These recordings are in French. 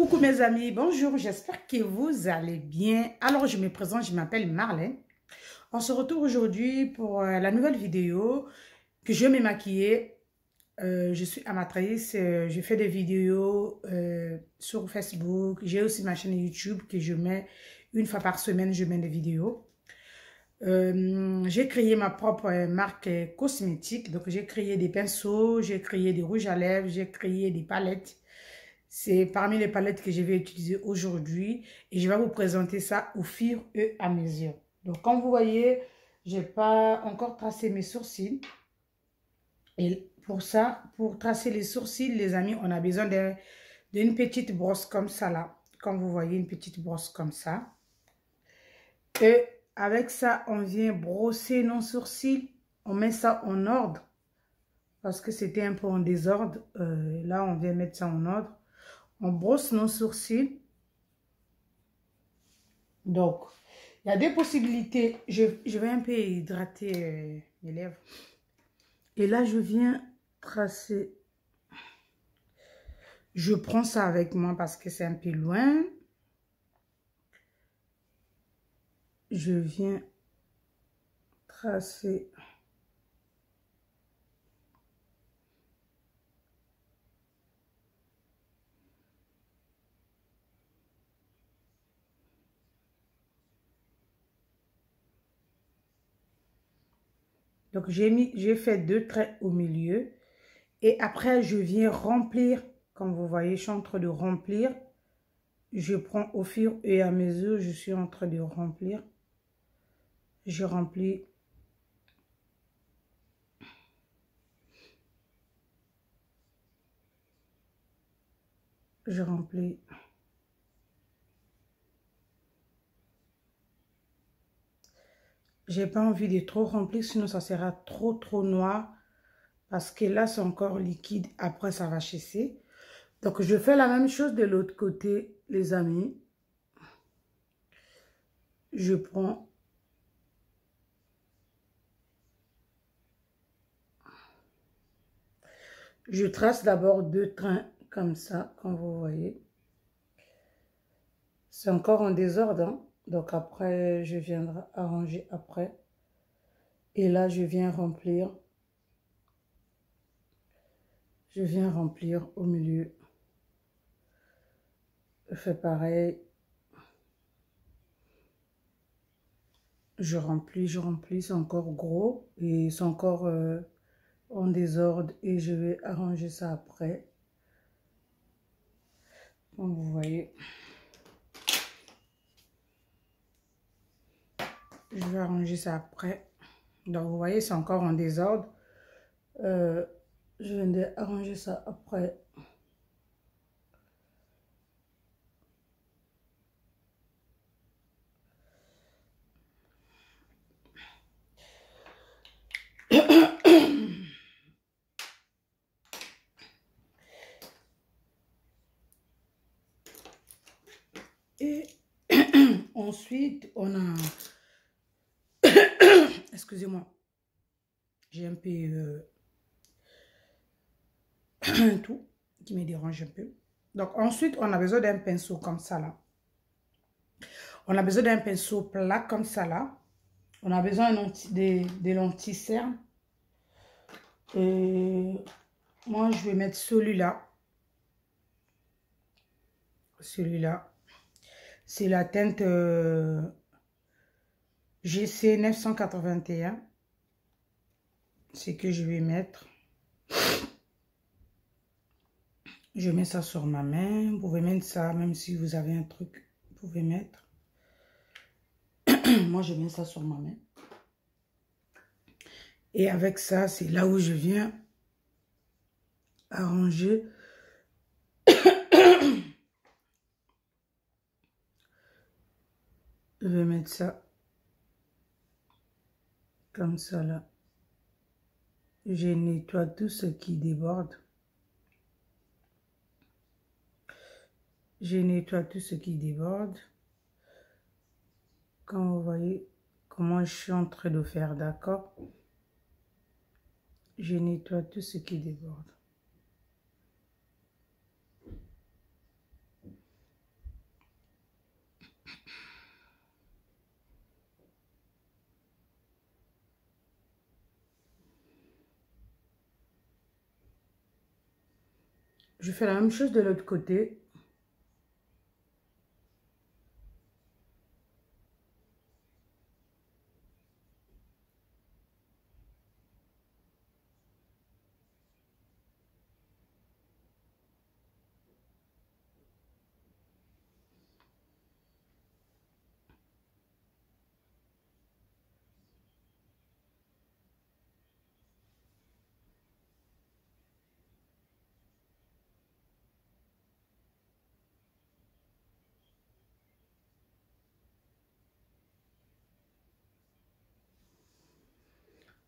Coucou mes amis, bonjour, j'espère que vous allez bien. Alors je me présente, je m'appelle Marlène. On se retrouve aujourd'hui pour la nouvelle vidéo que je vais me maquiller. Je suis amatrice, je fais des vidéos sur Facebook. J'ai aussi ma chaîne YouTube que je mets une fois par semaine, je mets des vidéos. J'ai créé ma propre marque cosmétique. Donc j'ai créé des pinceaux, j'ai créé des rouges à lèvres, j'ai créé des palettes. C'est parmi les palettes que je vais utiliser aujourd'hui et je vais vous présenter ça au fur et à mesure. Donc, comme vous voyez, je n'ai pas encore tracé mes sourcils. Et pour ça, pour tracer les sourcils, les amis, on a besoin d'une petite brosse comme ça là. Comme vous voyez, une petite brosse comme ça. Et avec ça, on vient brosser nos sourcils. On met ça en ordre parce que c'était un peu en désordre. Là, on vient mettre ça en ordre. On brosse nos sourcils. Donc, il y a deux possibilités. Je vais un peu hydrater mes lèvres. Et là, je viens tracer. Je prends ça avec moi parce que c'est un peu loin. Je viens tracer. Donc, j'ai fait deux traits au milieu. Et après, je viens remplir. Comme vous voyez, je suis en train de remplir. Je prends au fur et à mesure, je suis en train de remplir. Je remplis. Je remplis. J'ai pas envie de trop remplir, sinon ça sera trop noir. Parce que là, c'est encore liquide. Après, ça va chasser. Donc, je fais la même chose de l'autre côté, les amis. Je prends. Je trace d'abord deux traits comme ça, comme vous voyez. C'est encore en désordre, hein? Donc après, je viendrai arranger après. Et là, je viens remplir. Je viens remplir au milieu. Je fais pareil. Je remplis, c'est encore gros. Et c'est encore en désordre. Et je vais arranger ça après. Comme vous voyez. Je vais arranger ça après. Donc, vous voyez, c'est encore en désordre. Je viens d'arranger ça après. Et ensuite, on a... Excusez-moi. J'ai un peu... tout qui me dérange un peu. Donc, ensuite, on a besoin d'un pinceau comme ça, là. On a besoin d'un pinceau plat comme ça, là. On a besoin des lentilles cernes. Et moi, je vais mettre celui-là. Celui-là. C'est la teinte GC 981. C'est que je vais mettre. Je mets ça sur ma main. Vous pouvez mettre ça, même si vous avez un truc, vous pouvez mettre. Moi, je mets ça sur ma main. Et avec ça, c'est là où je viens arranger. Je vais mettre ça comme ça là. Je nettoie tout ce qui déborde. Je nettoie tout ce qui déborde. Comme vous voyez comment je suis en train de faire, d'accord? Je nettoie tout ce qui déborde. Je fais la même chose de l'autre côté.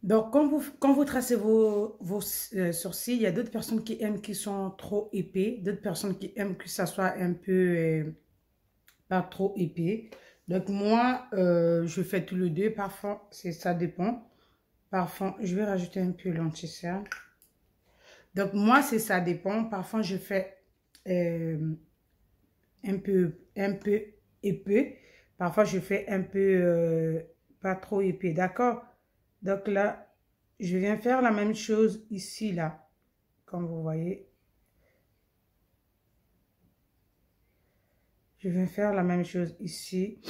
Donc, quand vous tracez vos sourcils, il y a d'autres personnes qui aiment qui sont trop épais, d'autres personnes qui aiment que ça soit un peu pas trop épais. Donc, moi, je fais tous les deux. Parfois, ça dépend. Parfois, je vais rajouter un peu l'anti-cerne. Donc, moi, ça dépend. Parfois, je fais euh, un peu épais. Parfois, je fais un peu pas trop épais. D'accord? Donc là, je viens faire la même chose ici, là. Comme vous voyez. Je viens faire la même chose ici.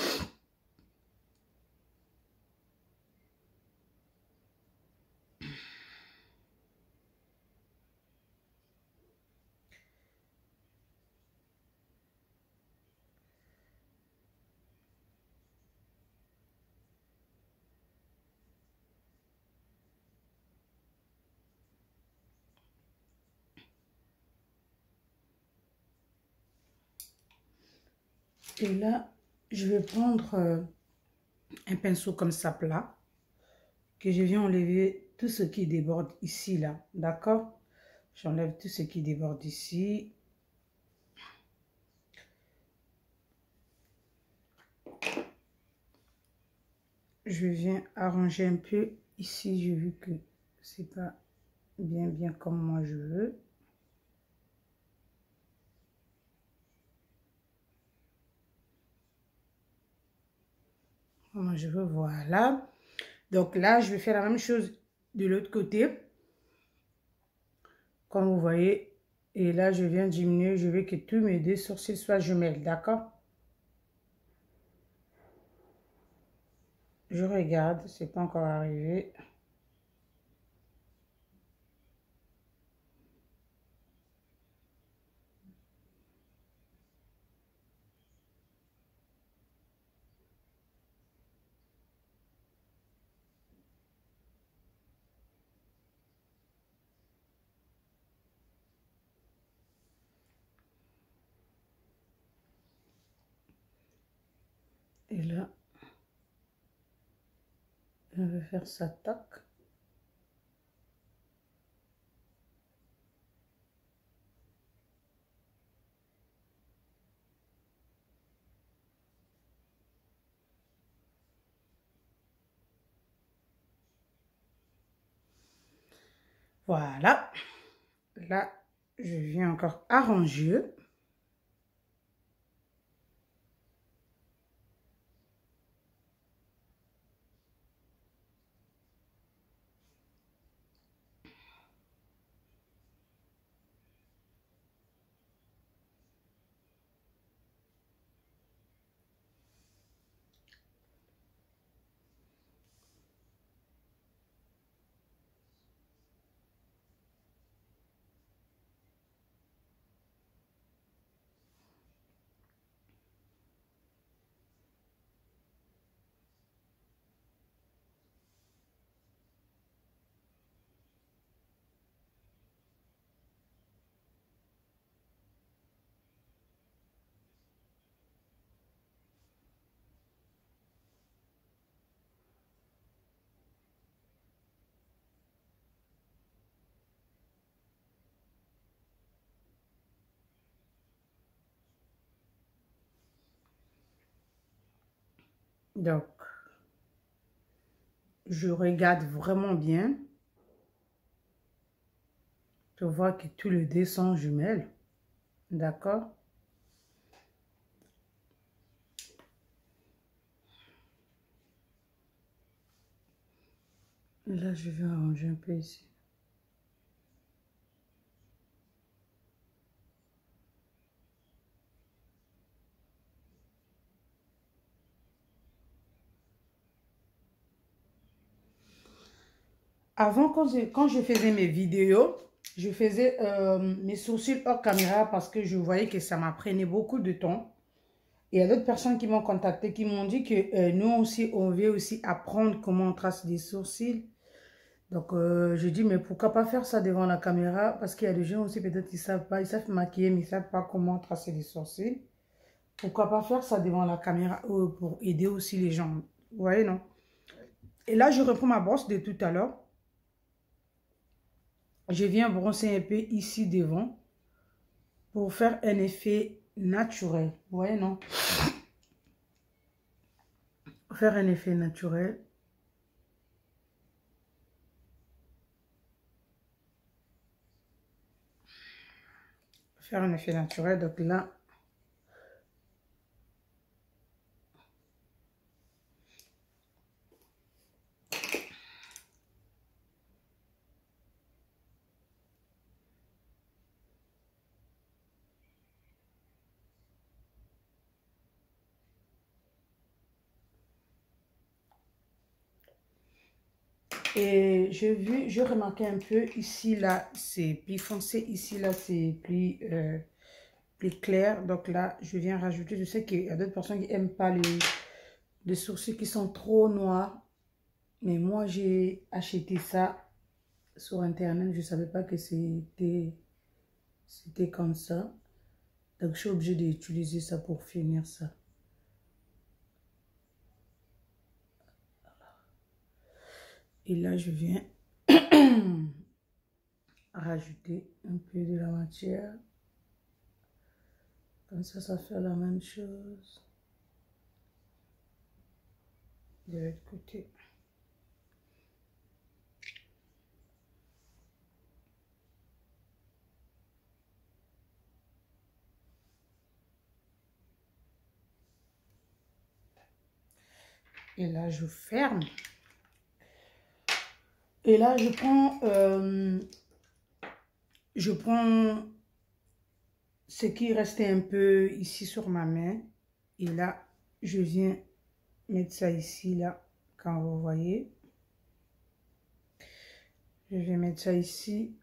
Et là, je vais prendre un pinceau comme ça plat. Que je viens enlever tout ce qui déborde ici, là. D'accord? J'enlève tout ce qui déborde ici. Je viens arranger un peu ici. J'ai vu que c'est pas bien comme moi je veux. Moi je veux, voilà. Donc là, je vais faire la même chose de l'autre côté. Comme vous voyez. Et là, je viens diminuer. Je veux que tous mes deux sourcils soient jumelles. D'accord? Je regarde. C'est pas encore arrivé. Et là, je vais faire ça. Tac. Voilà. Là, je viens encore arranger. Donc, je regarde vraiment bien. Je vois que tous les deux sont jumelles. D'accord? Là, je vais arranger un peu ici. Avant, quand je faisais mes vidéos, je faisais mes sourcils hors caméra parce que je voyais que ça m'apprenait beaucoup de temps. Et il y a d'autres personnes qui m'ont contacté, qui m'ont dit que nous aussi, on veut aussi apprendre comment on trace des sourcils. Donc, je dis, mais pourquoi pas faire ça devant la caméra? Parce qu'il y a des gens aussi, peut-être, ils savent pas, ils savent maquiller, mais ils savent pas comment tracer des sourcils. Pourquoi pas faire ça devant la caméra pour aider aussi les gens? Vous voyez, non? Et là, je reprends ma brosse de tout à l'heure. Je viens brosser un peu ici devant pour faire un effet naturel. Vous voyez, non? Faire un effet naturel. Faire un effet naturel. Donc là, et je remarquais un peu ici, là, c'est plus foncé. Ici, là, c'est plus clair. Donc là, je viens rajouter. Je sais qu'il y a d'autres personnes qui n'aiment pas les sourcils qui sont trop noirs. Mais moi, j'ai acheté ça sur Internet. Je ne savais pas que c'était comme ça. Donc, je suis obligée d'utiliser ça pour finir ça. Et là, je viens rajouter un peu de la matière. Comme ça fait la même chose de l'autre côté. Et là, je ferme. Et là, je prends ce qui restait un peu ici sur ma main. Et là, je viens mettre ça ici, là, quand vous voyez. Je vais mettre ça ici.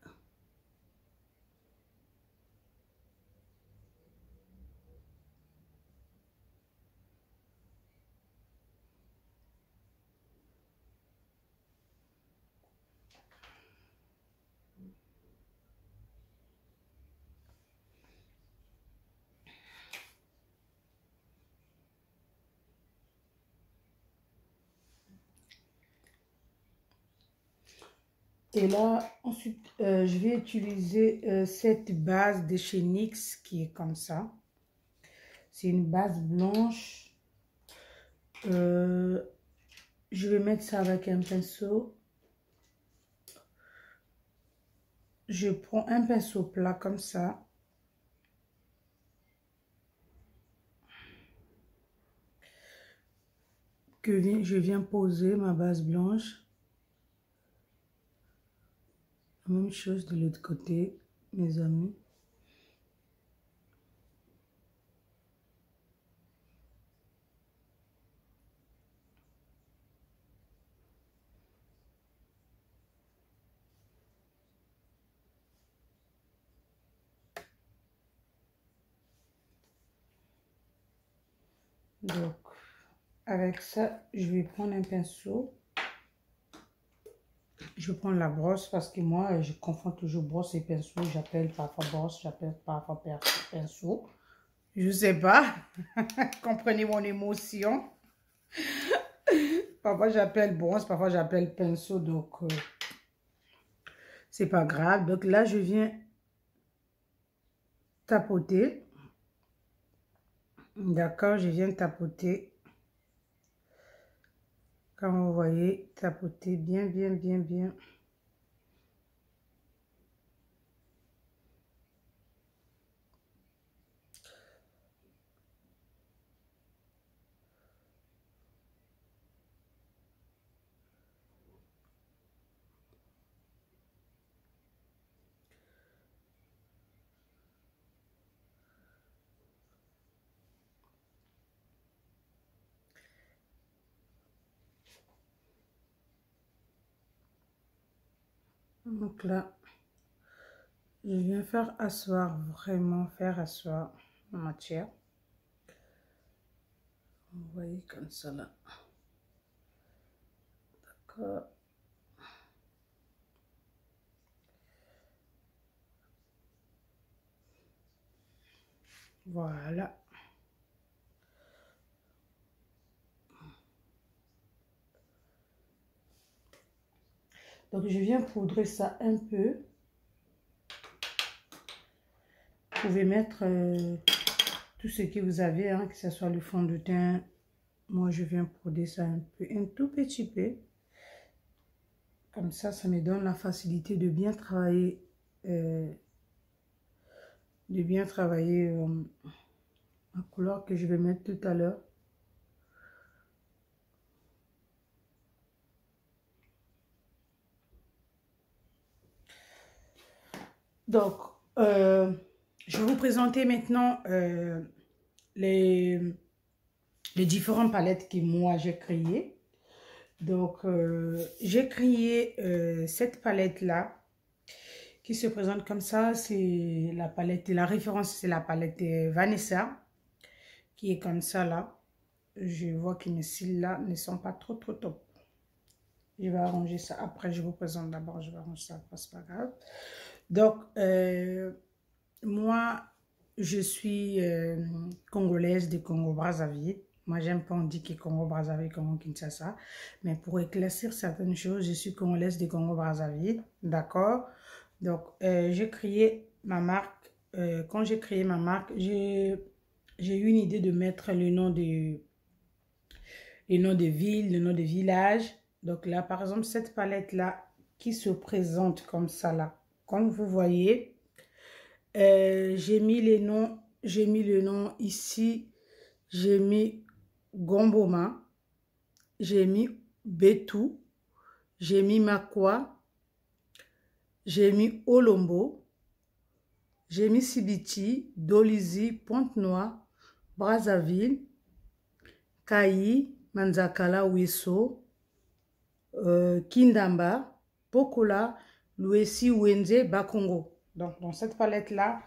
Et là, ensuite, je vais utiliser cette base de chez NYX qui est comme ça. C'est une base blanche. Je vais mettre ça avec un pinceau. Je prends un pinceau plat comme ça. Je viens poser ma base blanche. Même chose de l'autre côté, mes amis. Donc, avec ça, je vais prendre un pinceau. Je vais prendre la brosse parce que moi, je confonds toujours brosse et pinceau. J'appelle parfois brosse, j'appelle parfois pinceau. Je sais pas. Comprenez mon émotion. Parfois, j'appelle brosse, parfois, j'appelle pinceau. Donc, c'est pas grave. Donc là, je viens tapoter. D'accord, je viens tapoter. Comme vous voyez, tapoter bien, bien, bien, bien. Donc là, je viens faire asseoir, vraiment faire asseoir la matière. Vous voyez comme ça là. D'accord. Voilà. Donc je viens poudrer ça un peu. Vous pouvez mettre tout ce que vous avez, hein, que ce soit le fond de teint. Moi je viens poudrer ça un peu, un tout petit peu. Comme ça me donne la facilité de bien travailler. La couleur que je vais mettre tout à l'heure. Donc, je vais vous présenter maintenant les différentes palettes que moi j'ai créées. Donc, j'ai créé cette palette-là qui se présente comme ça. C'est la palette, la référence, c'est la palette Vanessa, qui est comme ça là. Je vois que mes cils là ne sont pas trop top. Je vais arranger ça après, je vous présente d'abord, je vais arranger ça après, c'est pas grave. Donc, moi, je suis congolaise de Congo-Brazzaville. Moi, j'aime pas on dit que Congo-Brazzaville, Congo-Kinshasa. Mais pour éclaircir certaines choses, je suis congolaise de Congo-Brazzaville. D'accord? Donc, j'ai créé ma marque. Quand j'ai créé ma marque, j'ai eu une idée de mettre le nom de villes, le nom de villages. Donc là, par exemple, cette palette-là qui se présente comme ça là. Comme vous voyez, j'ai mis le nom ici, j'ai mis Gomboma, j'ai mis Betou, j'ai mis Makwa, j'ai mis Olombo, j'ai mis Sibiti, Dolizy, Pointe-Noire, Brazzaville, Kayi, Manzakala, Wiso, Kindamba, Pokola, Luesi, Wenze, Bakongo. Donc, dans cette palette-là,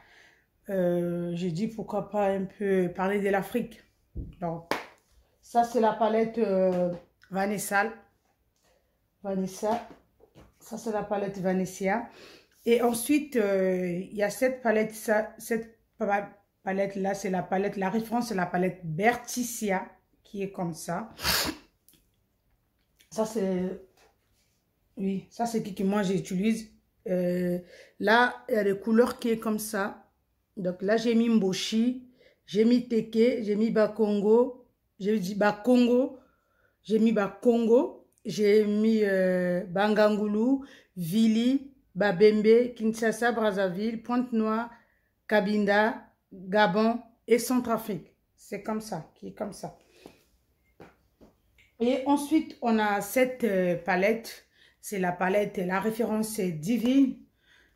j'ai dit pourquoi pas un peu parler de l'Afrique. Donc, ça, c'est la palette Vanessa. Ça, c'est la palette Vanessa. Et ensuite, il y a cette palette, palette-là, c'est la palette, la référence, c'est la palette Berticia, qui est comme ça. Ça, c'est... Oui, ça, c'est qui que moi, j'utilise. Là, il y a des couleurs qui est comme ça. Donc là, j'ai mis Mboshi, j'ai mis Teke, j'ai mis Bakongo, j'ai dit Bakongo, j'ai mis Bakongo, j'ai mis Bangangulu, Vili, Babembe, Kinshasa, Brazzaville, Pointe-Noire, Cabinda, Gabon et Centrafrique. C'est comme ça, qui est comme ça. Et ensuite, on a cette palette. C'est la palette, la référence c'est Divine.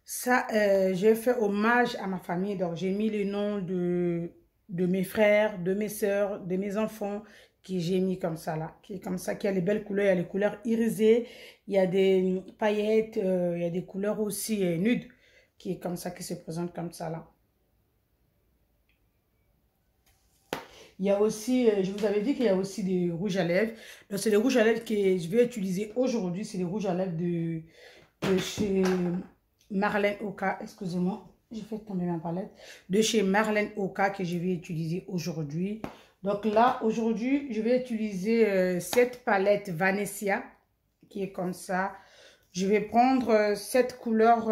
Ça, j'ai fait hommage à ma famille. Donc, j'ai mis le nom de mes frères, de mes soeurs, de mes enfants, que j'ai mis comme ça là. Qui est comme ça, qui a les belles couleurs. Il y a les couleurs irisées, il y a des paillettes, il y a des couleurs aussi nudes, qui est comme ça, qui se présente comme ça là. Il y a aussi, je vous avais dit qu'il y a aussi des rouges à lèvres. Donc, c'est les rouges à lèvres que je vais utiliser aujourd'hui. C'est les rouges à lèvres de chez Marlène Oka. Excusez-moi, j'ai fait tomber ma palette. De chez Marlène Oka que je vais utiliser aujourd'hui. Donc là, aujourd'hui, je vais utiliser cette palette Vanessa qui est comme ça. Je vais prendre cette couleur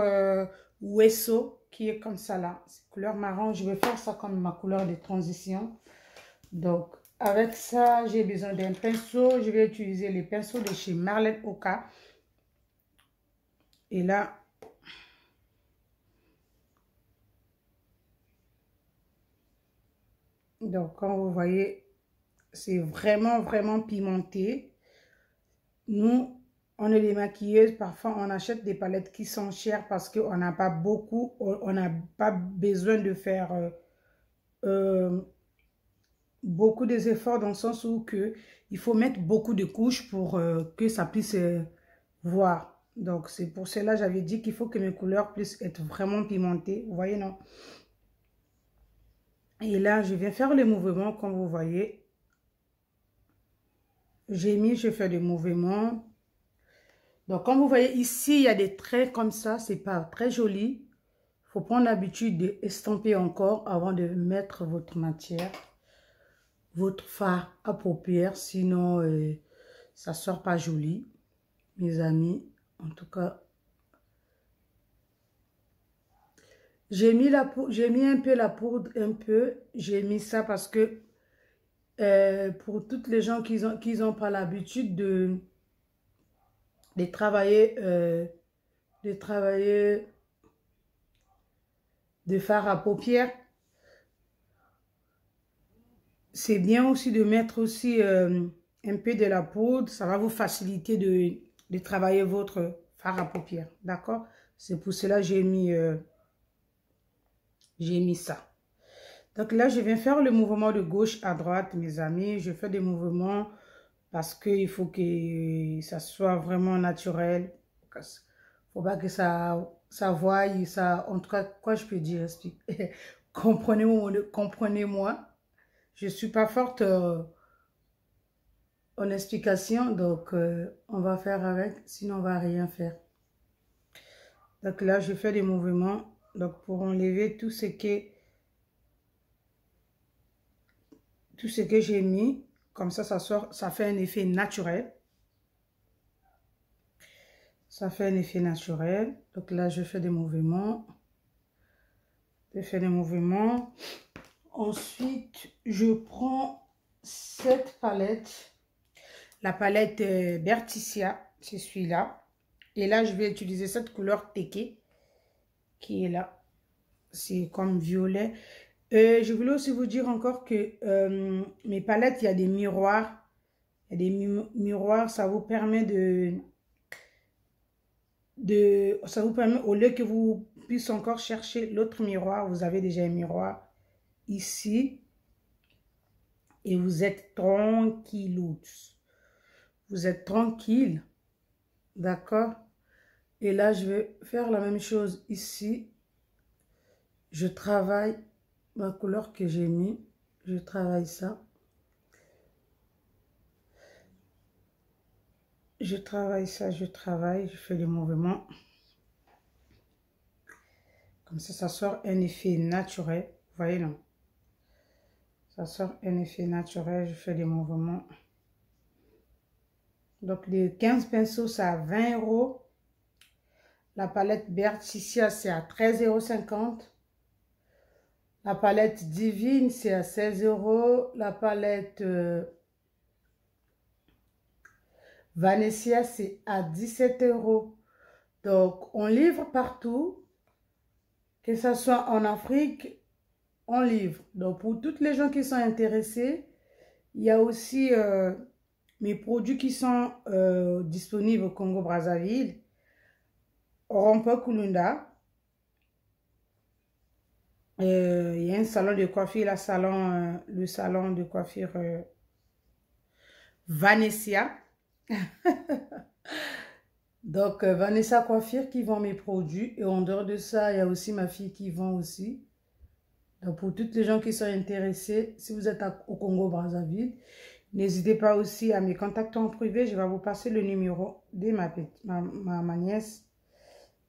Wesso qui est comme ça là. Cette couleur marron, je vais faire ça comme ma couleur de transition. Donc, avec ça, j'ai besoin d'un pinceau. Je vais utiliser les pinceaux de chez Marlène Oka. Et là, donc, comme vous voyez, c'est vraiment, vraiment pimenté. Nous, on est des maquilleuses. Parfois, on achète des palettes qui sont chères parce qu'on n'a pas beaucoup, on n'a pas besoin de faire... beaucoup des efforts dans le sens où il faut mettre beaucoup de couches pour que ça puisse voir. Donc, c'est pour cela j'avais dit qu'il faut que mes couleurs puissent être vraiment pimentées. Vous voyez, non? Et là, je viens faire les mouvements, comme vous voyez. J'ai mis, je fais des mouvements. Donc, comme vous voyez ici, il y a des traits comme ça. C'est pas très joli. Il faut prendre l'habitude d'estamper encore avant de mettre votre matière, votre fard à paupières. Sinon, ça sort pas joli, mes amis. En tout cas, j'ai mis un peu la poudre, un peu. J'ai mis ça parce que pour toutes les gens qui ont pas l'habitude de travailler, de fard à paupières, c'est bien aussi de mettre aussi un peu de la poudre. Ça va vous faciliter de travailler votre fard à paupières. D'accord? C'est pour cela que j'ai mis ça. Donc là, je viens faire le mouvement de gauche à droite, mes amis. Je fais des mouvements parce qu'il faut que ça soit vraiment naturel. Il ne faut pas que ça voie, ça, en tout cas, quoi je peux dire? Comprenez-moi. Je ne suis pas forte en explication, donc on va faire avec, sinon on va rien faire. Donc là, je fais des mouvements donc pour enlever tout ce que j'ai mis. Comme ça sort, ça fait un effet naturel. Ça fait un effet naturel. Donc là, je fais des mouvements. Je fais des mouvements. Ensuite, je prends cette palette. La palette Berticia, c'est celui-là. Et là, je vais utiliser cette couleur Teke qui est là. C'est comme violet. Je voulais aussi vous dire encore que mes palettes, il y a des miroirs. Il y a des miroirs, ça vous permet ça vous permet, au lieu que vous puissiez encore chercher l'autre miroir, vous avez déjà un miroir ici. Et vous êtes tranquille. Vous êtes tranquille. D'accord? Et là, je vais faire la même chose ici. Je travaille ma couleur que j'ai mis. Je travaille ça. Je travaille ça, je fais des mouvements. Comme ça sort un effet naturel. Vous voyez, non? Ça sort un effet naturel, je fais des mouvements. Donc, les 15 pinceaux, c'est à 20 €. La palette Berticia, c'est à 13,50 €. La palette Divine, c'est à 16 €. La palette Vanessia, c'est à 17 €. Donc, on livre partout. Que ce soit en Afrique, on livre. Donc, pour toutes les gens qui sont intéressés, il y a aussi mes produits qui sont disponibles au Congo-Brazzaville, au rond-point Kulunda. Il y a un salon de coiffure, le salon de coiffure Vanessia. Donc, Vanessa Coiffure qui vend mes produits. Et en dehors de ça, il y a aussi ma fille qui vend aussi. Donc, pour toutes les gens qui sont intéressés, si vous êtes au Congo-Brazzaville, n'hésitez pas aussi à me contacter en privé. Je vais vous passer le numéro de ma nièce.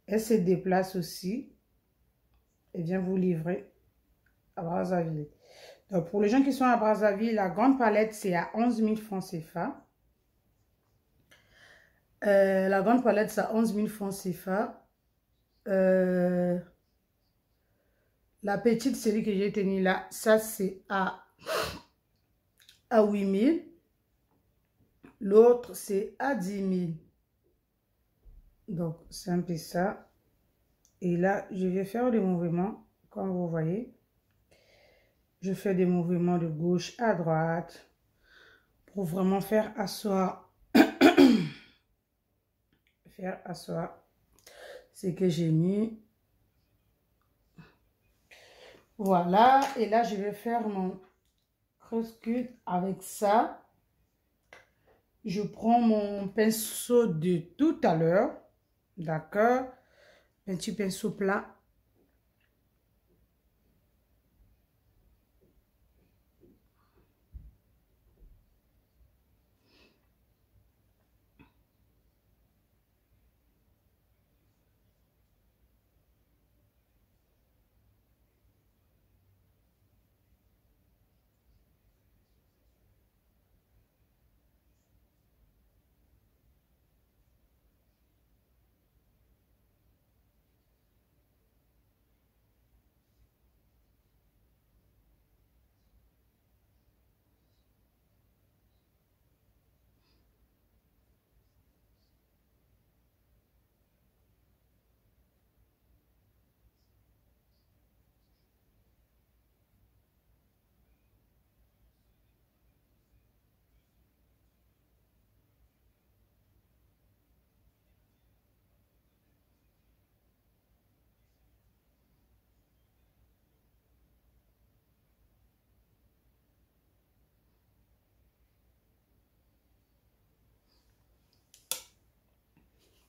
Elle se déplace aussi et vient vous livrer à Brazzaville. Donc, pour les gens qui sont à Brazzaville, la grande palette, c'est à 11 000 francs CFA. La grande palette, c'est à 11 000 francs CFA. La petite série que j'ai tenue là, ça c'est à 8 000. L'autre, c'est à 10 000. Donc, c'est un peu ça. Et là, je vais faire des mouvements, comme vous voyez. Je fais des mouvements de gauche à droite pour vraiment faire asseoir. Faire asseoir ce que j'ai mis. Voilà. Et là, je vais faire mon cross-cut avec ça. Je prends mon pinceau de tout à l'heure. D'accord. Un petit pinceau plat.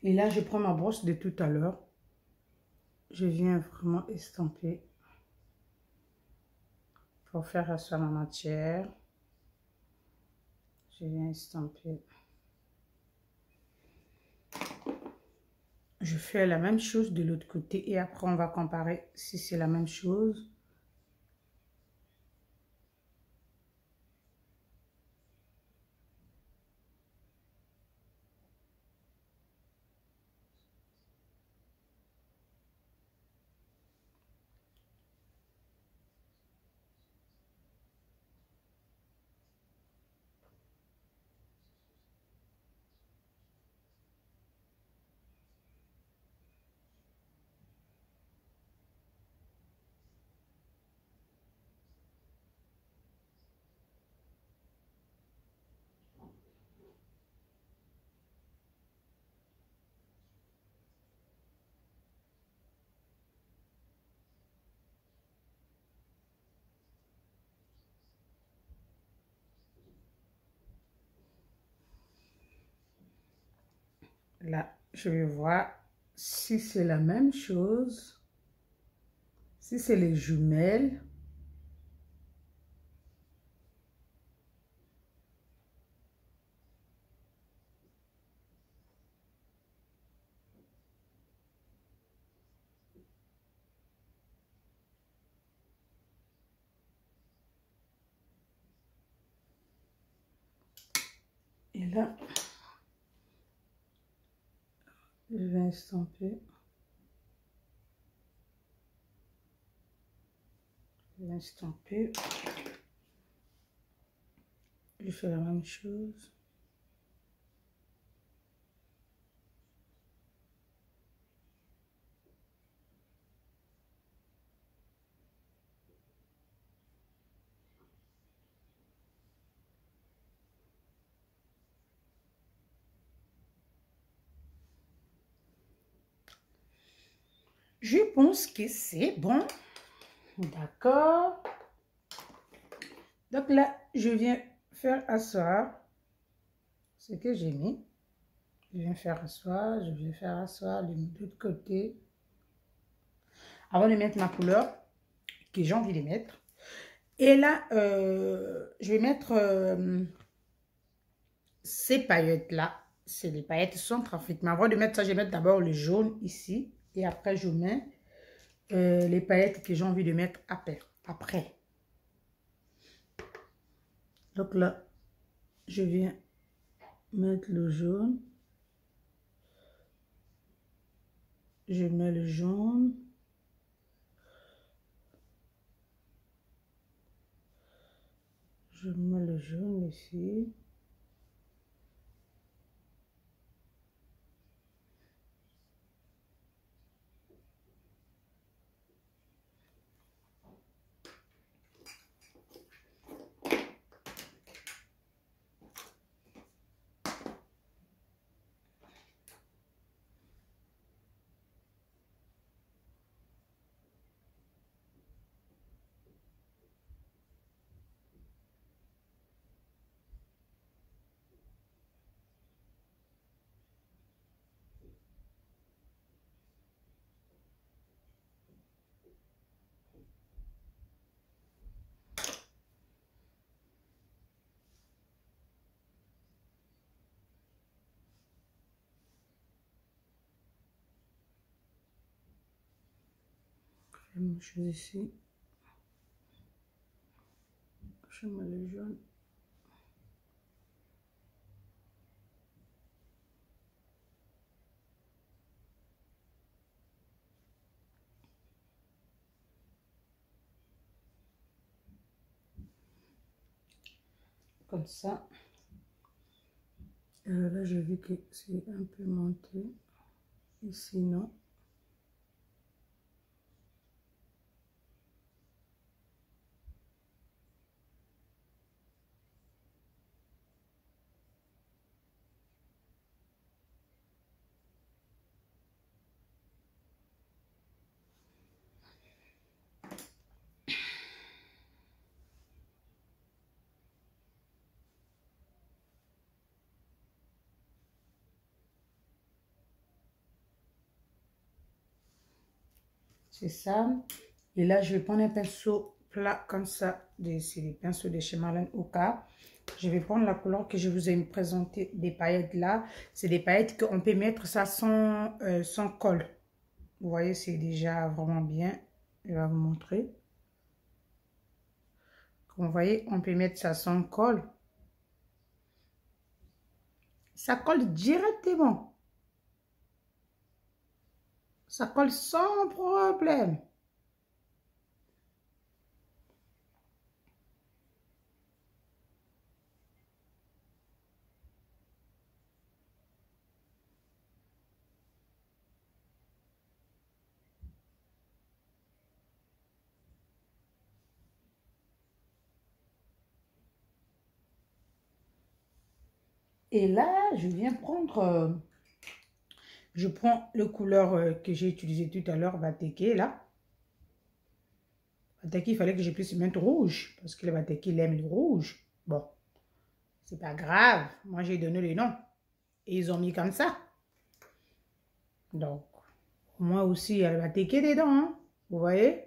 Et là, je prends ma brosse de tout à l'heure. Je viens vraiment estomper pour faire asseoir ma matière. Je viens estomper. Je fais la même chose de l'autre côté et après on va comparer si c'est la même chose. Là, je vais voir si c'est la même chose. Si c'est les jumelles. Et là, je vais estomper. Je vais estomper. Je fais la même chose. Je pense que c'est bon. D'accord. Donc là, je viens faire asseoir ce que j'ai mis. Je viens faire asseoir, je vais faire asseoir de l'autre côté. Avant de mettre ma couleur que j'ai envie de mettre. Et là, je vais mettre ces paillettes-là. C'est les paillettes centrafriques. Mais avant de mettre ça, je vais mettre d'abord le jaune ici. Et après, je mets les paillettes que j'ai envie de mettre après. Donc là, je viens mettre le jaune. Je mets le jaune. Je mets le jaune ici. même chose ici. Je mets le jaune. Comme ça. Là, j'ai vu que c'est un peu monté. Ici, non. C'est ça. Et là, je vais prendre un pinceau plat comme ça. C'est des pinceaux de chez Marlène Oka. Je vais prendre la couleur que je vous ai présenté des paillettes là. C'est des paillettes qu'on peut mettre ça sans colle. Vous voyez, c'est déjà vraiment bien. Je vais vous montrer. Comme vous voyez, on peut mettre ça sans colle. Ça colle directement. Ça colle sans problème. Et là, je viens prendre... je prends le couleur que j'ai utilisé tout à l'heure, Bateke, là. Bateke, il fallait que je puisse mettre rouge, parce que le Bateke, il aime le rouge. Bon, c'est pas grave. Moi, j'ai donné le nom. Et ils ont mis comme ça. Donc, moi aussi, il y a le Bateke dedans, hein. Vous voyez?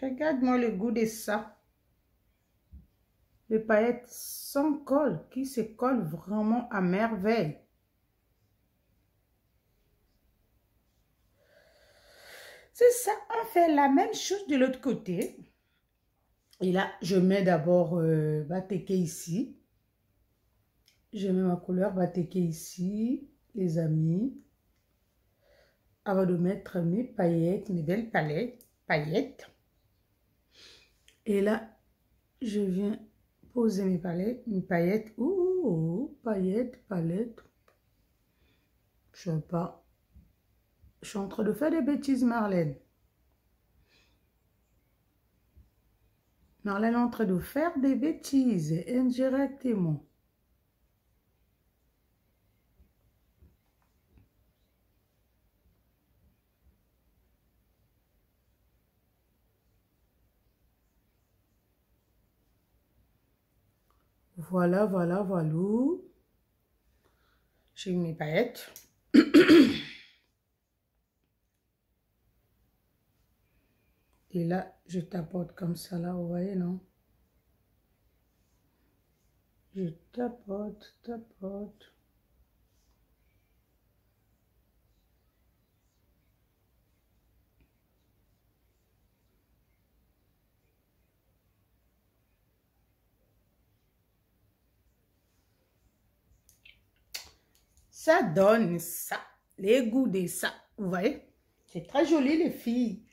Regarde-moi le goût de ça. Les paillettes sans colle, qui se collent vraiment à merveille. C'est ça, on fait la même chose de l'autre côté. Et là, je mets d'abord Bateke ici. Je mets ma couleur Bateke ici, les amis. Avant de mettre mes paillettes, mes belles paillettes. Et là, je viens poser mes paillettes. Ouh, paillettes. Je sais pas. Je suis en train de faire des bêtises, Marlène. Marlène est en train de faire des bêtises indirectement. Voilà. J'ai mes paillettes. Et là, je tapote comme ça, là, vous voyez, non? Je tapote. Ça donne ça, les goûts de ça, vous voyez? C'est très joli, les filles.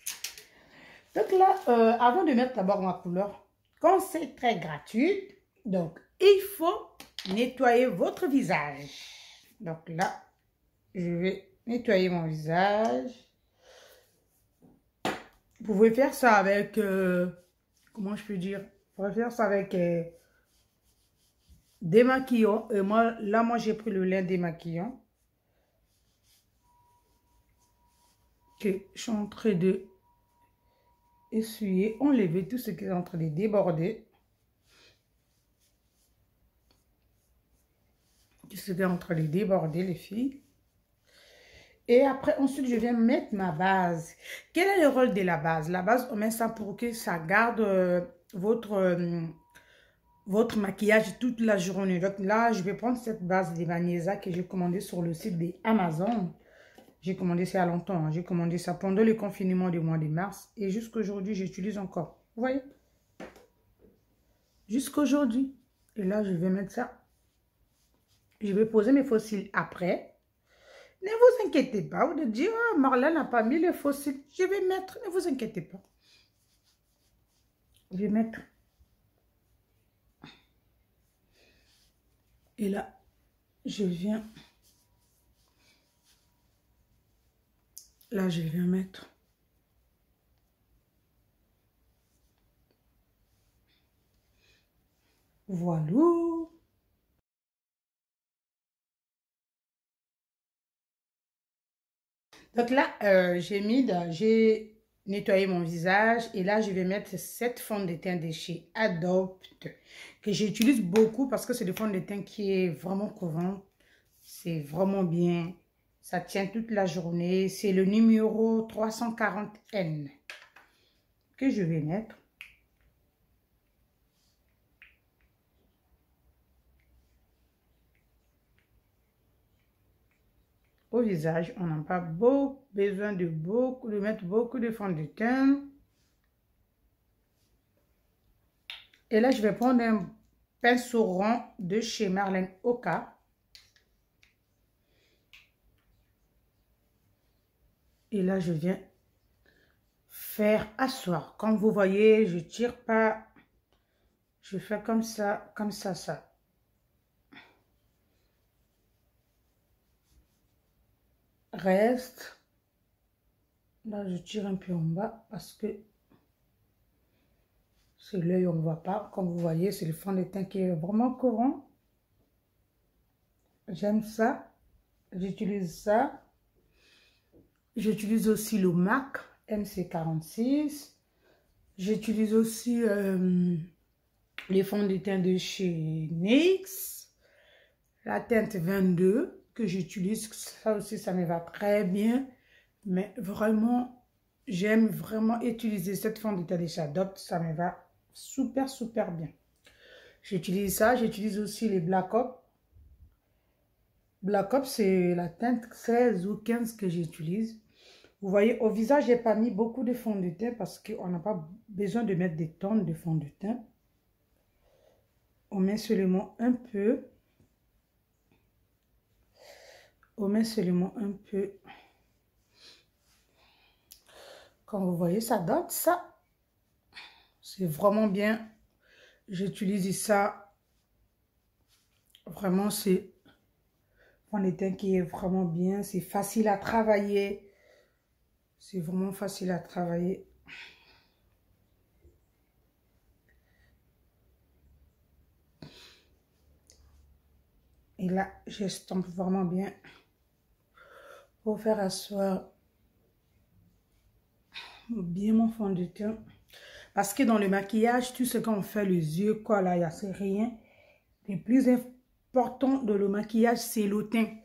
Donc là, avant de mettre d'abord ma couleur, quand c'est très gratuit, donc il faut nettoyer votre visage. Donc là, je vais nettoyer mon visage. Vous pouvez faire ça avec, comment je peux dire? Vous pouvez faire ça avec démaquillant. Moi, j'ai pris le lait démaquillant. Que je suis en train de essuyer, enlever tout ce qui est en train de déborder. Tout ce qui est en train de déborder, les filles. Et après, ensuite, je viens mettre ma base. Quel est le rôle de la base? La base, on met ça pour que ça garde votre votre maquillage toute la journée. Donc là, je vais prendre cette base de Vanessa que j'ai commandée sur le site d'Amazon. J'ai commandé ça il y a longtemps. Hein. J'ai commandé ça pendant le confinement du mois de mars. Et jusqu'aujourd'hui, j'utilise encore. Vous voyez? Jusqu'aujourd'hui. Et là, je vais mettre ça. Je vais poser mes fossiles après. Ne vous inquiétez pas de dire, oh, Marlène n'a pas mis les fossiles. Je vais mettre, ne vous inquiétez pas. Je vais mettre. Et là, je viens. Là, je viens mettre. Voilà. Donc là, j'ai nettoyé mon visage et là, je vais mettre cette fond de teint de chez Adopt que j'utilise beaucoup parce que c'est le fond de teint qui est vraiment couvrant. C'est vraiment bien. Ça tient toute la journée. C'est le numéro 340N que je vais mettre. Au visage, on n'a pas besoin de mettre beaucoup de fond de teint. Et là, je vais prendre un pinceau rond de chez Marlène Oka. Et là, je viens faire asseoir. Comme vous voyez, je tire pas. Je fais comme ça, ça. Reste. Là, je tire un peu en bas parce que c'est l'œil, on ne voit pas. Comme vous voyez, c'est le fond de teint qui est vraiment courant. J'aime ça. J'utilise ça. J'utilise aussi le MAC MC46. J'utilise aussi les fonds de teint de chez NYX. La teinte 22 que j'utilise. Ça aussi, ça me va très bien. Mais vraiment, j'aime vraiment utiliser cette fond de teint de chez Adopt. Ça me va super, super bien. J'utilise ça. J'utilise aussi les Black Ops. Black Ops, c'est la teinte 16 ou 15 que j'utilise. Vous voyez, au visage, je n'ai pas mis beaucoup de fond de teint parce qu'on n'a pas besoin de mettre des tonnes de fond de teint. On met seulement un peu. On met seulement un peu. Comme vous voyez, ça donne ça. C'est vraiment bien. J'utilise ça. Vraiment, c'est fond de teint qui est vraiment bien. C'est facile à travailler. C'est vraiment facile à travailler. Et là, j'estompe vraiment bien pour faire asseoir bien mon fond de teint. Parce que dans le maquillage, tout ce qu'on fait, les yeux, quoi, là, il n'y a rien. Le plus important de le maquillage, c'est le teint.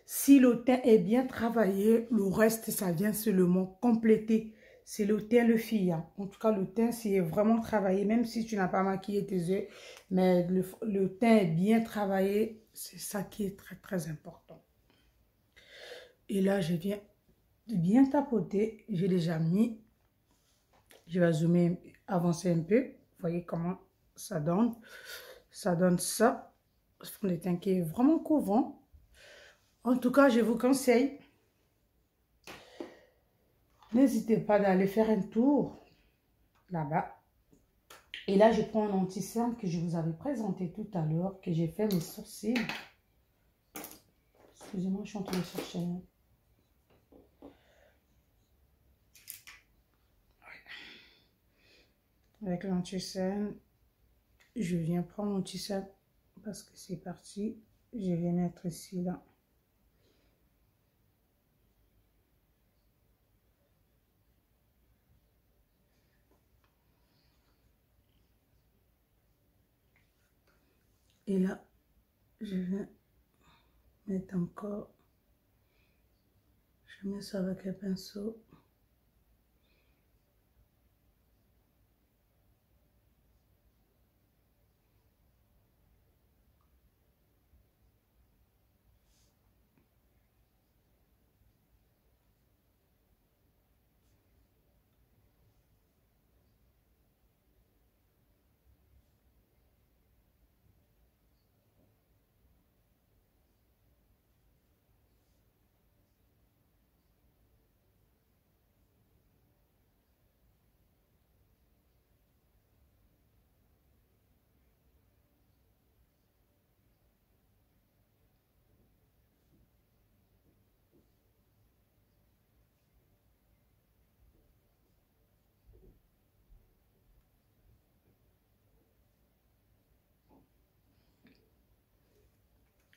Si le teint est bien travaillé, le reste, ça vient seulement compléter. C'est le teint, le fille. Hein. En tout cas, le teint, c'est vraiment travaillé. Même si tu n'as pas maquillé tes yeux, mais le teint est bien travaillé. C'est ça qui est très, très important. Et là, je viens bien tapoter. J'ai déjà mis. Je vais zoomer, avancer un peu. Vous voyez comment ça donne. Ça donne ça. Ce fond de teint qui est vraiment couvrant. En tout cas, je vous conseille. N'hésitez pas d'aller faire un tour là-bas. Et là, je prends un anti-cerne que je vous avais présenté tout à l'heure, que j'ai fait mes sourcils. Excusez-moi, je suis en train de chercher. Avec l'anti-cerne, je viens prendre l'anti-cerne parce que c'est parti. Je vais mettre ici, là. Et là, je vais mettre encore. Je mets ça avec le pinceau.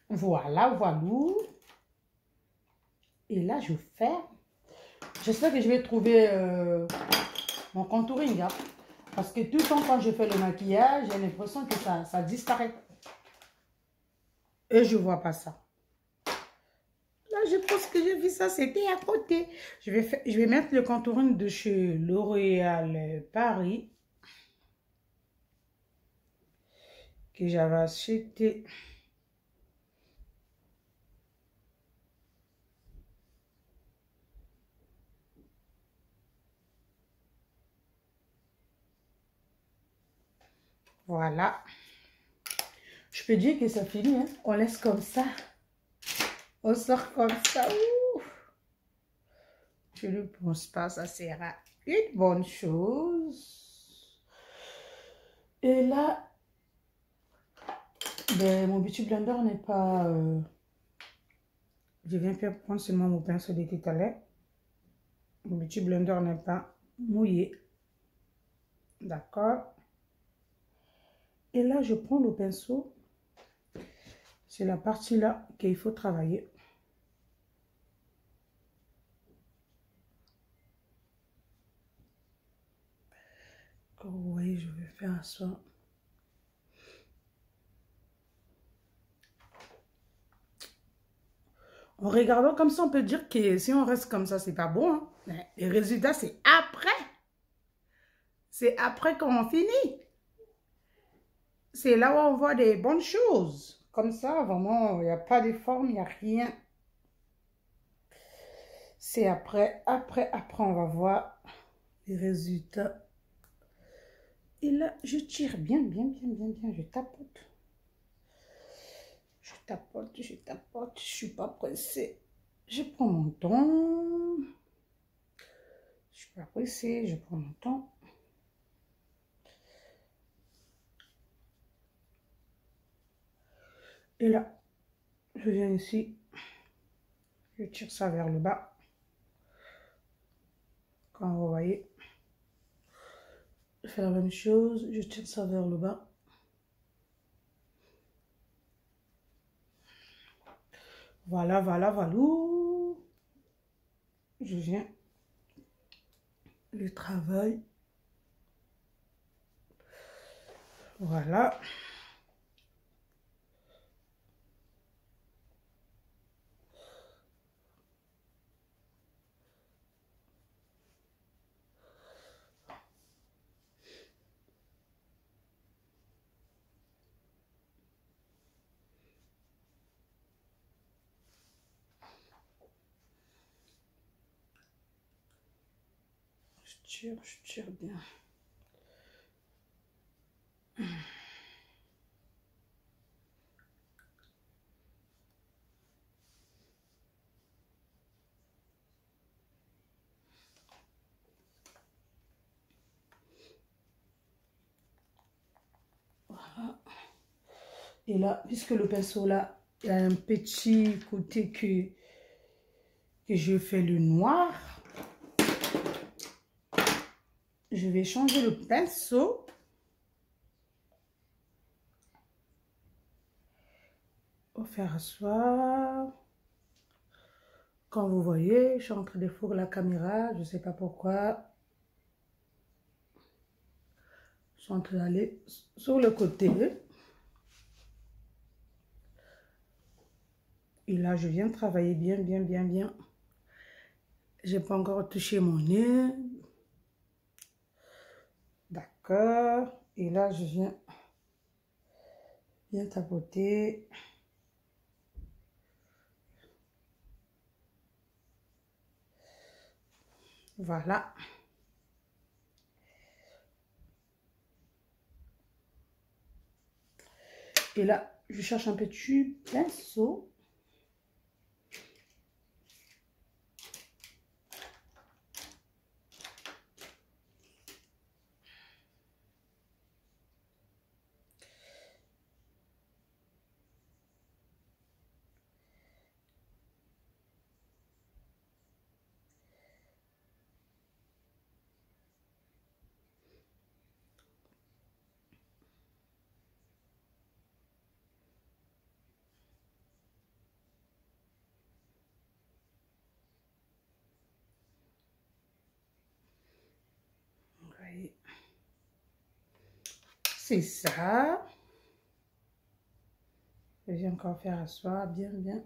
Voilà, voilà. Et là, je ferme. J'espère que je vais trouver mon contouring. Hein, parce que tout le temps, quand je fais le maquillage, j'ai l'impression que ça disparaît. Et je ne vois pas ça. Là, je pense que j'ai vu ça, c'était à côté. Je vais mettre le contouring de chez L'Oréal Paris. Que j'avais acheté. Voilà. Je peux dire que ça finit. Hein? On laisse comme ça. On sort comme ça. Ouh. Je ne pense pas, ça sera une bonne chose. Et là, ben, mon beauty blender n'est pas... je viens faire prendre seulement mon pinceau de tout à l'heure. Mon beauty blender n'est pas mouillé. D'accord. Et là, je prends le pinceau. C'est la partie là qu'il faut travailler. Comme vous voyez, je vais faire ça. En regardant comme ça, on peut dire que si on reste comme ça, c'est pas bon. Hein? Mais le résultat, c'est après. C'est après qu'on finit. C'est là où on voit des bonnes choses. Comme ça, vraiment, il n'y a pas de forme, il n'y a rien. C'est après, on va voir les résultats. Et là, je tire bien, je tapote. Je tapote, je ne suis pas pressée. Je prends mon temps. Je suis pas pressée, je prends mon temps. Et là, je viens ici, je tire ça vers le bas. Comme vous voyez, je fais la même chose, je tire ça vers le bas. Voilà, voilà, voilà. Je viens le travail. Voilà. Je tire bien. Voilà. Et là, puisque le pinceau là, il y a un petit côté que je fais le noir, je vais changer le pinceau. Pour faire asseoir. Comme vous voyez, je suis en train de fourrer la caméra, je ne sais pas pourquoi. Je suis en train d'aller sur le côté. Et là, je viens travailler bien. Je n'ai pas encore touché mon nez. D'accord. Et là, je viens bien tapoter. Voilà. Et là, je cherche un petit pinceau. voyez. C'est ça. Je vais encore faire asseoir bien, bien.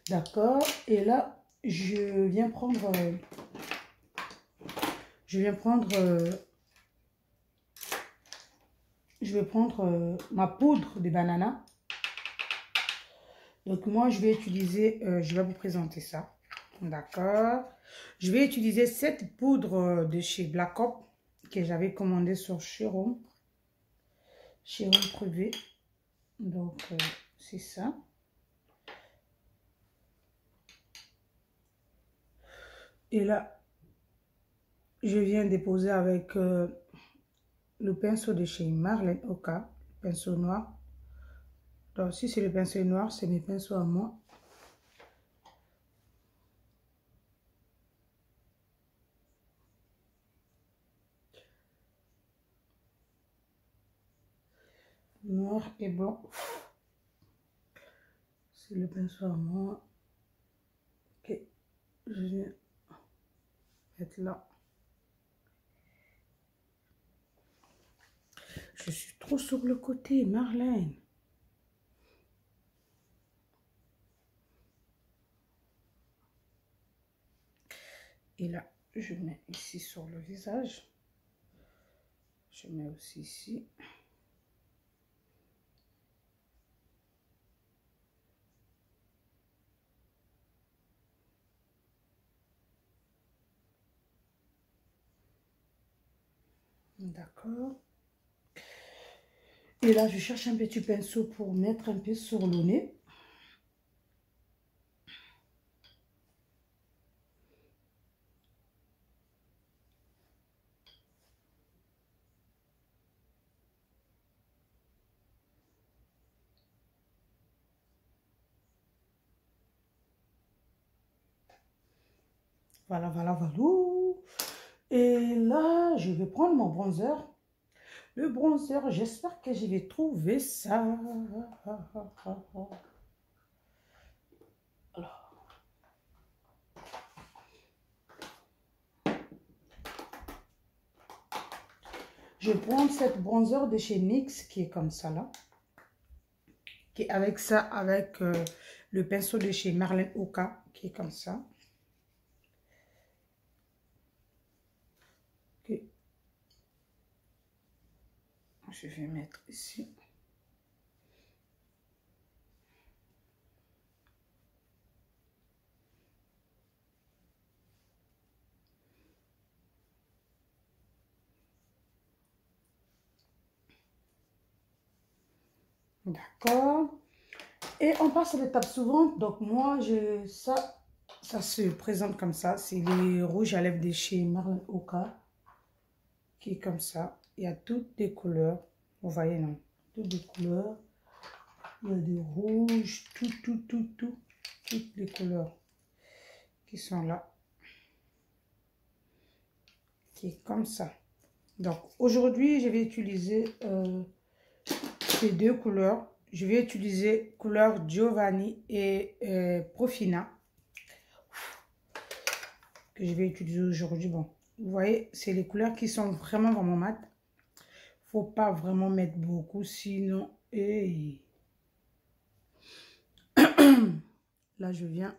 D'accord. Et là, je viens prendre ma poudre de banana. Donc moi, je vais utiliser, je vais vous présenter ça. D'accord. Je vais utiliser cette poudre de chez Black Hop que j'avais commandée sur Showroom Privé. Donc, c'est ça. Et là, je viens déposer avec le pinceau de chez Marlène Oka, pinceau noir. Donc, si c'est le pinceau noir, c'est mes pinceaux à moi. Noir et blanc. C'est le pinceau à moi. Ok, je viens mettre là. Je suis trop sur le côté, Marlène. Et là, je mets ici sur le visage. Je mets aussi ici. D'accord. Et là, je cherche un petit pinceau pour mettre un peu sur le nez. Voilà, voilà, voilà. Et là, je vais prendre mon bronzer. Le bronzer, j'espère que je vais trouver ça. Alors. Je vais prendre cette bronzer de chez NYX qui est comme ça là. Qui est avec ça, avec le pinceau de chez Marlène Oka qui est comme ça. Ok. Je vais mettre ici. D'accord. Et on passe à l'étape suivante. Donc moi, ça se présente comme ça. C'est les rouges à lèvres de chez Marlène Oka qui est comme ça. Il y a toutes les couleurs. Vous voyez, non? Toutes les couleurs. Il y a des rouges, toutes les couleurs qui sont là. Qui est comme ça. Donc aujourd'hui, je vais utiliser ces deux couleurs. Je vais utiliser couleur Giovanni et Profina que je vais utiliser aujourd'hui. Bon, vous voyez, c'est les couleurs qui sont vraiment mat. Faut pas vraiment mettre beaucoup, sinon et là je viens.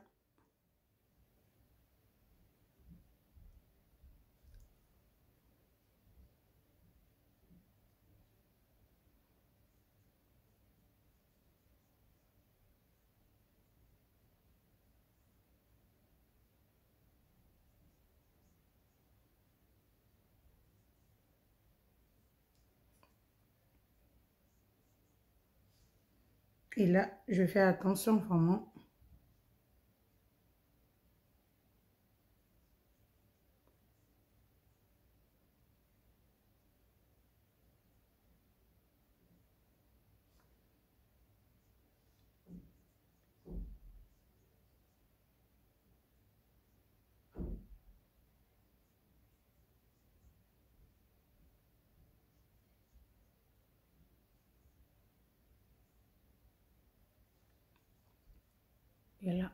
Et là, je fais attention vraiment. Et là.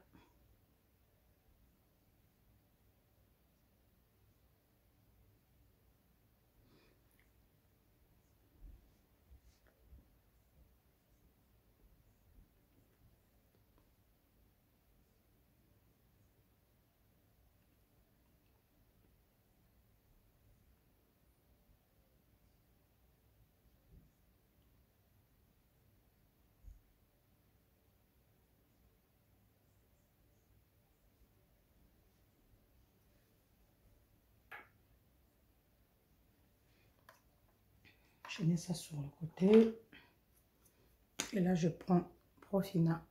Je mets ça sur le côté. Et là, je prends Profina.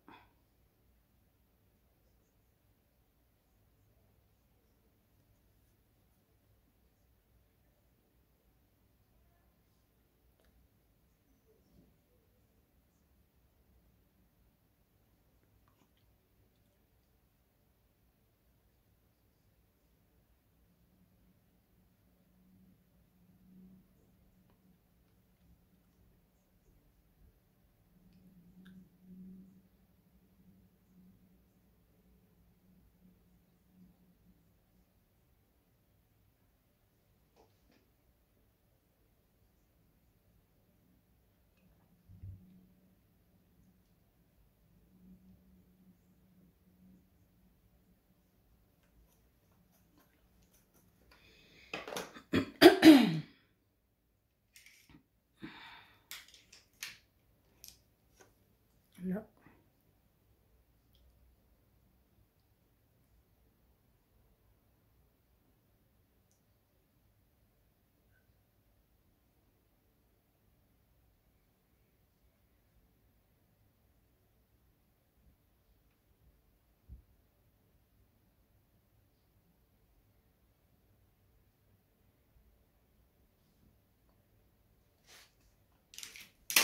Là.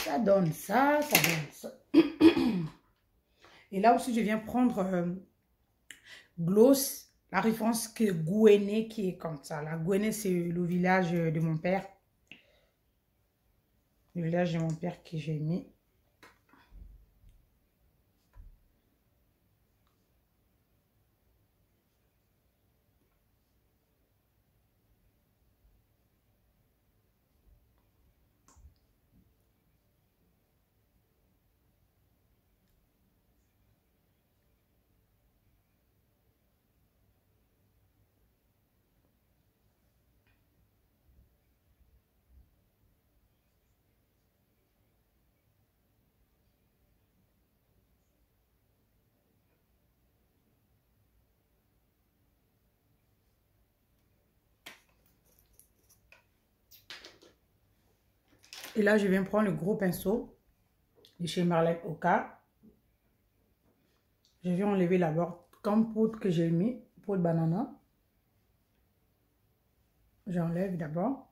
Ça donne ça, ça donne ça. Et là aussi, je viens prendre Gloss, la référence que Gouéné qui est comme ça. La Gouéné, c'est le village de mon père. Le village de mon père que j'ai mis. Et là, je viens prendre le gros pinceau de chez Marlène Oka. Je viens enlever d'abord comme poudre que j'ai mis, poudre banana. J'enlève d'abord.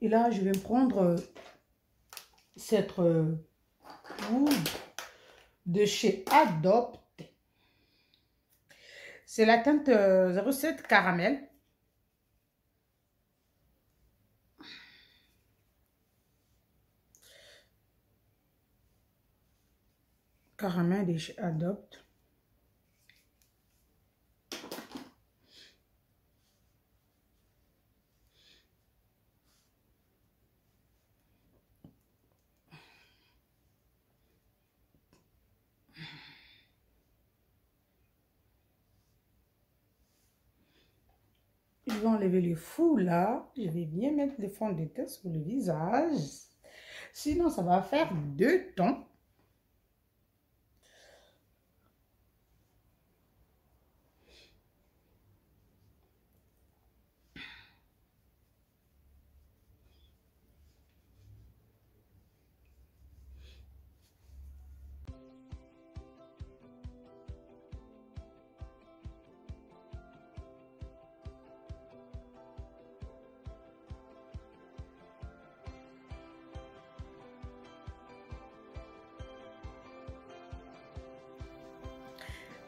Et là, je vais prendre cette poudre de chez Adopt. C'est la teinte 07 caramel. Caramel de chez Adopt. Je vais enlever le fou là. Je vais bien mettre le fond de teint sur le visage. Sinon, ça va faire deux tons.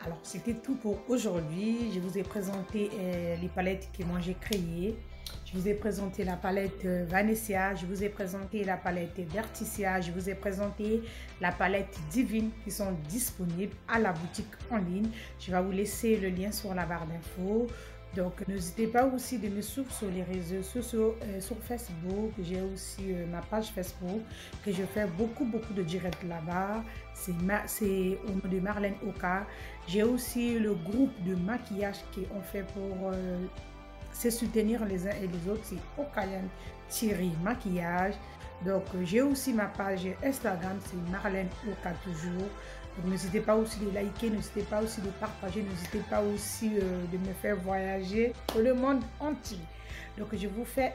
Alors, c'était tout pour aujourd'hui. Je vous ai présenté les palettes que moi j'ai créées. Je vous ai présenté la palette Vanessa, je vous ai présenté la palette Berticia, je vous ai présenté la palette Divine qui sont disponibles à la boutique en ligne. Je vais vous laisser le lien sur la barre d'infos. Donc, n'hésitez pas aussi de me suivre sur les réseaux sociaux, sur Facebook. J'ai aussi ma page Facebook que je fais beaucoup de directs là-bas. C'est au nom de Marlène Oka. J'ai aussi le groupe de maquillage qu'on fait pour se soutenir les uns et les autres. C'est Okayan Thierry Maquillage. Donc, j'ai aussi ma page Instagram, c'est Marlène Oka toujours. Donc, n'hésitez pas aussi de liker, n'hésitez pas aussi de partager, n'hésitez pas aussi de me faire voyager pour le monde entier. Donc, je vous fais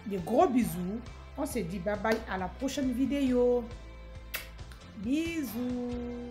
de gros bisous. On se dit bye bye à la prochaine vidéo. Bisous.